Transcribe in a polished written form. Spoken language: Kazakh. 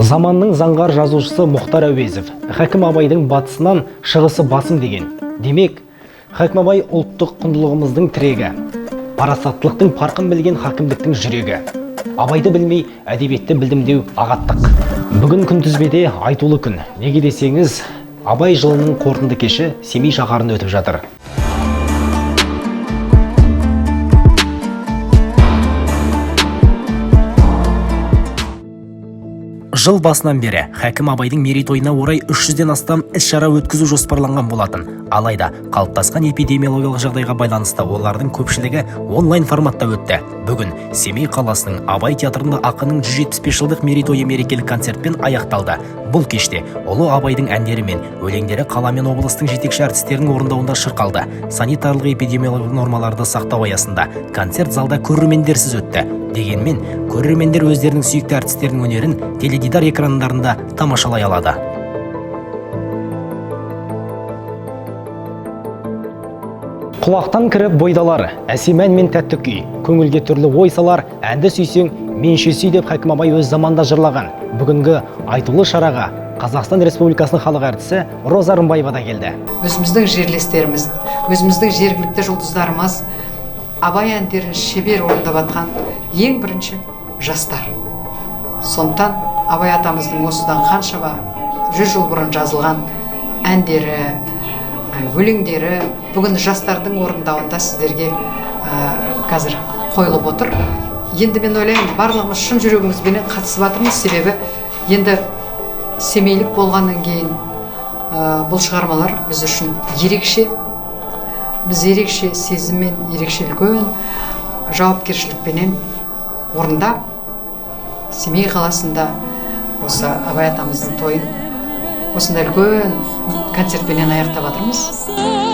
Заманның заңғар жазушысы Мұхтар Әуезов, Хәкім Абайдың батысынан шығысы басым деген. Демек, Хәкім Абай ұлттық құндылығымыздың тірегі, парасаттылықтың парқын білген хакімдіктің жүрегі. Абайды білмей, әдебиетті білдім деу ағаттық. Бүгін күнтізбеде айтулы күн. Неге десеңіз, Абай жылының қорытынды кеші Семей шаһарында өтіп жатыр. Жыл басынан бері Хәкім Абайдың мерейтойына орай 300-ден астам іс-шара өткізу жоспарланған болатын. Алайда, қалыптасқан эпидемиологиялық жағдайға байланысты олардың көпшілігі онлайн форматта өтті. Бүгін Семей қаласының Абай театрында ақынның 175 жылдық мерейтойы мерекелік концертпен аяқталды. Бұл кеште ұлы Абайдың әндері мен өлеңдері қала мен облыстың жетекші әртістерінің орындауында шырқалды. Санитарлық эпидемиологиялық нормаларды сақтау аясында концерт залда көрермендерсіз өтті. Дегенмен, көрермендер өздерінің сүйікті әртістерінің өнерін теледидар экрандарында тамашалай алады. Құлақтан кіріп бойдалар, әсем ән мен тәтті күй, көңілге түрлі ой салар, әнді сүйсең, менше сүй деп Хәкім Абай өз заманда жырлаған. Бүгінгі айтулы шараға Қазақстан Республикасының халық әртісі Роза Рымбаева да келді. Өзіміздің жерлестеріміз, өзіміздің жергілікті жұлдыздарымыз Абай әндерін шебер орындап атқан ең бірінші жастар. Сондықтан Абай атамыздың осыдан қаншама 100 жыл бұрын жазылған әндері, өлеңдері бүгін жастардың орындауында сіздерге қазір қойылып отыр. Енді мен ойлаймын, барлығымыз шын жүрегімізбен қатысып жатырмыз, себебі енді семейлік болғаннан кейін бұл шығармалар біз үшін ерекше. Біз ерекше сезіммен, ерекше үлкен жауапкершілікпенен орындап, Семей қаласында осы Абай атамыздың тойын осындай үлкен концертпенен аяқтап жатырмыз.